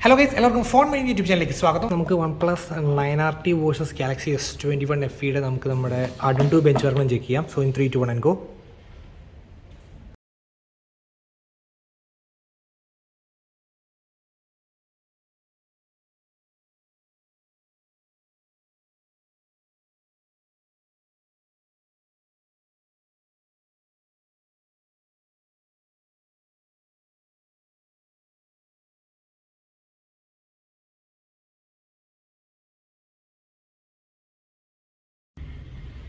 Hello guys, എല്ലാവർക്കും phone mine YouTube ചാനലിലേക്ക് സ്വാഗതം. നമുക്ക് OnePlus 9RT versus Galaxy S21 FE നമുക്ക് നമ്മുടെ Adun2 ബെഞ്ച് മാർക്ക് ചെക്ക് ചെയ്യാം. So in 3, 2, 1 and go.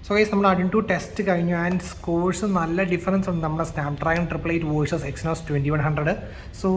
So guys, നമ്മൾ Adun2 ടെസ്റ്റ് കഴിഞ്ഞു ആൻഡ് സ്കോഴ്സ് നല്ല ഡിഫറൻസ് ഉണ്ട് നമ്മുടെ സ്നാപ്ഡ്രാഗൺ 888 വേഴ്സസ് Exynos 2100. സോ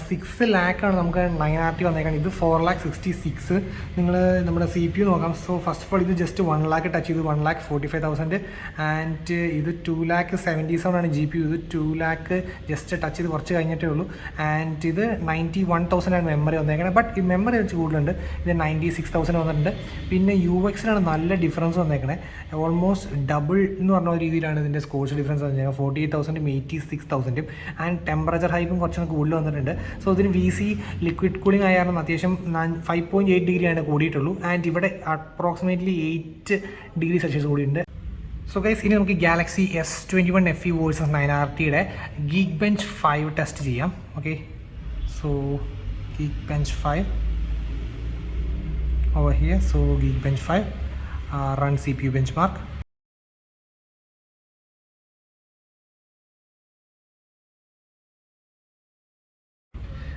6 ലാക്കാണ് നമുക്ക് 9RT വന്നേക്കുന്നത്. ഇത് 4,66,000. നിങ്ങൾ നമ്മുടെ CPU നോക്കാം. സോ ഫസ്റ്റ് ഓഫ് ഓൾ ഇത് ജസ്റ്റ് 1 lakh ടച്ച് ചെയ്തു, 1,45,000. ആൻഡ് ഇത് 2,77,000 ആണ് GPU. ഇത് 2 lakh ജസ്റ്റ് ടച്ച് ചെയ്ത് കുറച്ച് കഴിഞ്ഞിട്ടേ ഉള്ളൂ. ആൻഡ് ഇത് 91,000 ആണ് മെമ്മറി വന്നേക്കുന്നത്. ബട്ട് ഈ മെമ്മറി വെച്ച് കൂടുതലുണ്ട്. ഇത് 96,000 വന്നിട്ടുണ്ട്. പിന്നെ UX-ലാണ് നല്ല ഡിഫറൻസ് വന്നേക്കണേ. ഓൾമോസ്റ്റ് ഡബിൾ എന്ന് പറഞ്ഞ രീതിയിലാണ് ഇതിൻ്റെ സ്കോർസ് ഡിഫറൻസ് വന്നിരിക്കുന്നത്. 48,000 86,000. ആൻഡ് ടെമ്പറേച്ചർ ഹൈപ്പും കുറച്ചും കൂടുതൽ വന്നിട്ടുണ്ട്. സോ ഇതിന് VC ലിക്വിഡ് കൂളിംഗ് ആയ കാരണം അത്യാവശ്യം 5.8 ഡിഗ്രിയാണ് കൂടിയിട്ടുള്ളൂ. ആൻഡ് ഇവിടെ അപ്രോക്സിമേറ്റ്ലി 8 ഡിഗ്രി സെൽഷ്യസ് കൂടിയിട്ടുണ്ട്. സോ ഗൈസ്, ഇനി നമുക്ക് Galaxy S21 FE വേഴ്സസ് 9RTയുടെ Geekbench 5 ടെസ്റ്റ് ചെയ്യാം. Okay, so Geekbench 5 over here. So Geekbench 5 run CPU benchmark.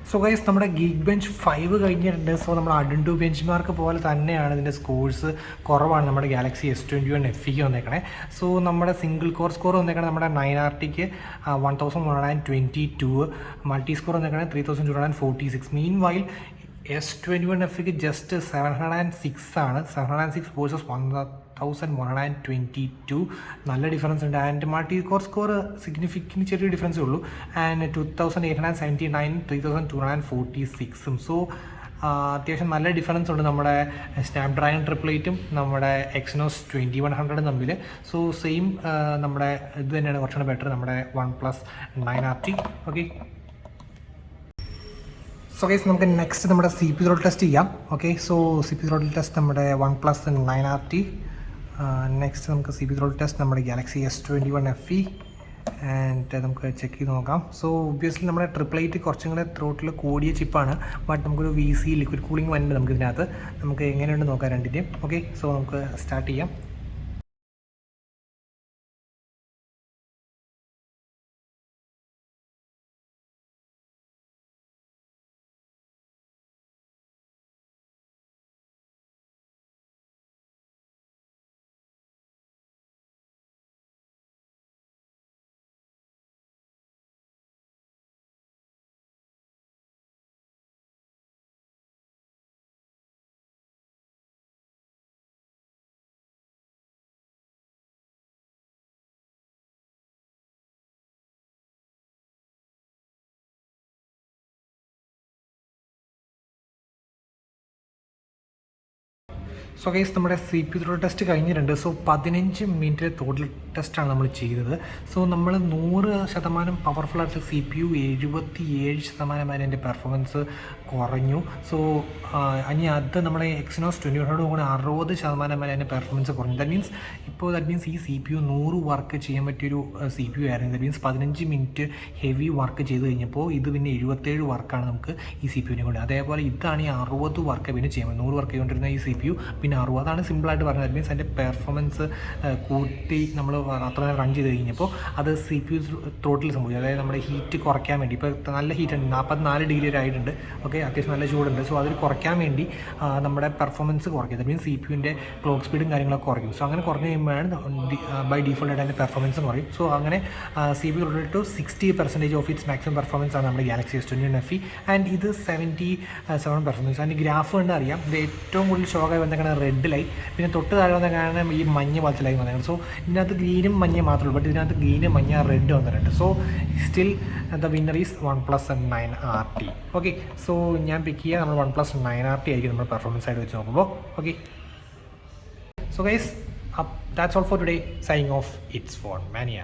So guys, നമ്മുടെ Geekbench 5 കഴിഞ്ഞിട്ടുണ്ട്. സോ നമ്മുടെ Adun2 ബെഞ്ച് മാർക്ക് പോലെ തന്നെയാണ് ഇതിൻ്റെ സ്കോഴ്സ് കുറവാണ് നമ്മുടെ Galaxy S21 FEക്ക് വന്നേക്കണേ. സോ നമ്മുടെ സിംഗിൾ കോർ സ്കോർ വന്നേക്കണേ നമ്മുടെ 9RTക്ക് 1,122, മൾട്ടി സ്കോർ വന്നേക്കണേ 3,246. മീൻ വൈൽ S21 FEക്ക് ജസ്റ്റ് 706 ആണ്. 706 വേഴ്സസ് 1,122. നല്ല ഡിഫറൻസ് ഉണ്ട്. And multi core score significant ചെറിയ ഡിഫറൻസേ ഉള്ളൂ. ആൻഡ് 2,879, 3,246. സോ അത്യാവശ്യം നല്ല ഡിഫറൻസ് ഉണ്ട് നമ്മുടെ സ്നാപ്ഡ്രാഗൺ 888ഉം നമ്മുടെ Exynos 2100 തമ്മിൽ. സോ സെയിം നമ്മുടെ ഇത് തന്നെയാണ് കുറച്ചുകൂടെ ബെറ്റർ, നമ്മുടെ OnePlus 9RT. Okay, so guys, നമുക്ക് നെക്സ്റ്റ് നമ്മുടെ CPU Throttle ടെസ്റ്റ് ചെയ്യാം. Okay, so CPU Throttle test നമ്മുടെ OnePlus 9RT. നെക്സ്റ്റ് നമുക്ക് CPU Throttle ടെസ്റ്റ് നമ്മുടെ Galaxy S21 FE. ആൻഡ് നമുക്ക് ചെക്ക് ചെയ്ത് നോക്കാം. സോ ഒബ്വിയസ്ലി നമ്മുടെ 888 കുറച്ചും കൂടെ ത്രോട്ടിൽ കൂടിയ ചിപ്പാണ്. ബട്ട് നമുക്കൊരു VC ലിക്വിഡ് കൂളിംഗ് വരുന്നുണ്ട് നമുക്ക് ഇതിനകത്ത്. നമുക്ക് എങ്ങനെയുണ്ട് നോക്കാം രണ്ടിൻ്റെയും. ഓക്കെ, സോ നമുക്ക് സ്റ്റാർട്ട് ചെയ്യാം. സോ ഗൈസ്, നമ്മുടെ CPU Throttle ടെസ്റ്റ് കഴിഞ്ഞിട്ടുണ്ട്. സോ 15 മിനിറ്റ് ടോട്ടൽ ടെസ്റ്റാണ് നമ്മൾ ചെയ്തത്. സോ നമ്മൾ 100% പവർഫുൾ ആയിട്ട് CPU 77% വരെ എൻ്റെ പെർഫോമൻസ് കുറഞ്ഞു. സോ ഇനി അത് നമ്മുടെ Exynos 2100 കൂടെ 60% വരെ എൻ്റെ പെർഫോമൻസ് കുറഞ്ഞു. ദാറ്റ് മീൻസ് ഈ CPU 100 വർക്ക് ചെയ്യാൻ പറ്റിയൊരു CPU ആയിരുന്നു. That means 15 minute heavy work ചെയ്ത് കഴിഞ്ഞപ്പോൾ ഇത് പിന്നെ 77 വർക്കാണ് നമുക്ക് ഈ CPU കൊണ്ട്. അതേപോലെ ഇതാണ് ഈ 60 വർക്ക് പിന്നെ ചെയ്യുമ്പോൾ 100 വർക്ക് ചെയ്തുകൊണ്ടിരുന്ന ഈ CPU പിന്നെ 60 സിമ്പിളായിട്ട് പറഞ്ഞത്. ദാറ്റ് മീൻസ് അതിൻ്റെ പെർഫോമൻസ് കൂട്ടി നമ്മൾ അത്ര റൺ ചെയ്ത് കഴിഞ്ഞപ്പോൾ അത് CPU ത്രോട്ടിൽ സംഭവിച്ചു. അതായത് നമ്മുടെ ഹീറ്റ് കുറയ്ക്കാൻ വേണ്ടി, ഇപ്പോൾ നല്ല ഹീറ്റ് ഉണ്ട്, 44 ഡിഗ്രി വരെ ആയിട്ടുണ്ട്. ഓക്കെ, അത്യാവശ്യം നല്ല ചൂടുണ്ട്. സോ അതിൽ കുറയ്ക്കാൻ വേണ്ടി നമ്മുടെ പെർഫോമൻസ് കുറയ്ക്കും. ദാറ്റ് മീൻസ് CPUവിൻ്റെ ക്ലോക്ക് സ്പീഡും കാര്യങ്ങളൊക്കെ കുറയ്ക്കും. സോ അങ്ങനെ കുറഞ്ഞ് കഴിയുമ്പോഴാണ് ബൈ ഡിഫോൾട്ട് ആയിട്ട് അതിൻ്റെ പെർഫോമൻസ് കുറയും. സോ അങ്ങനെ CPU Throttle to 60% of it's maximum performance ആണ് നമ്മുടെ Galaxy S21 FE. ആൻഡ് ഇത് 77 പെർഫോമൻസ്. അതിൻ്റെ ഗ്രാഫ് കണ്ട് അറിയാം. ഇത് ഏറ്റവും കൂടുതൽ ഷോക്കായി വന്നേക്കാണ് റെഡ് ലൈൻ. പിന്നെ തൊട്ട് താഴെ വന്നേക്കാണ് ഈ മഞ്ഞ പോലത്തെ ലൈൻ വന്നേക്കുന്നത്. സോ ഇതിനകത്ത് ഗ്രീനും മഞ്ഞ മാത്രമേ ഉള്ളൂ. ബട്ട് ഇതിനകത്ത് ഗ്രീന് മഞ്ഞ റെഡ് വന്നിട്ടുണ്ട്. So still the winner is OnePlus 9RT. Okay, so ഞാൻ പിക്ക് ചെയ്യുക നമ്മൾ OnePlus 9RT ആയിരിക്കും നമ്മുടെ പെർഫോമൻസ് ആയിട്ട് വെച്ച് നോക്കുമ്പോൾ. Okay, so guys, that's all for today. Signing off, it's Phone മാനിയ.